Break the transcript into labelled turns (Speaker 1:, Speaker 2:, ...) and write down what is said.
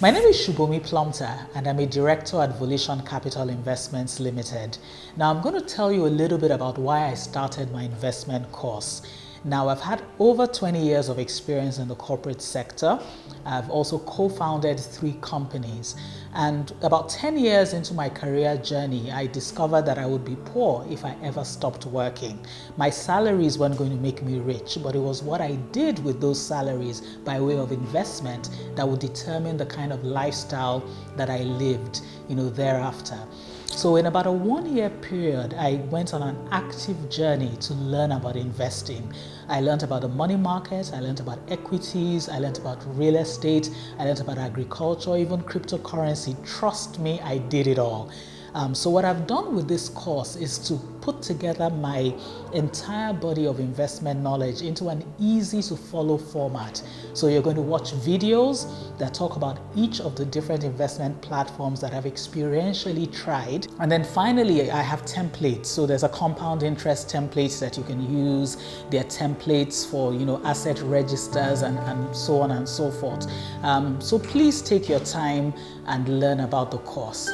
Speaker 1: My name is Subomi Plumptre and I'm a director at Volition Capital Investments Limited. Now I'm going to tell you a little bit about why I started my investment course. Now I've had over 20 years of experience in the corporate sector. I've also co-founded 3 companies, and about 10 years into my career journey, I discovered that I would be poor if I ever stopped working. My salaries weren't going to make me rich, but it was what I did with those salaries by way of investment that would determine the kind of lifestyle that I lived, thereafter. So in about a 1-year period, I went on an active journey to learn about investing. I learned about the money market, I learned about equities, I learned about real estate, I learned about agriculture, even cryptocurrency. Trust me, I did it all. So what I've done with this course is to put together my entire body of investment knowledge into an easy to follow format. So you're going to watch videos that talk about each of the different investment platforms that I've experientially tried. And then finally, I have templates. So there's a compound interest template that you can use. There are templates for, asset registers and so on and so forth. So please take your time and learn about the course.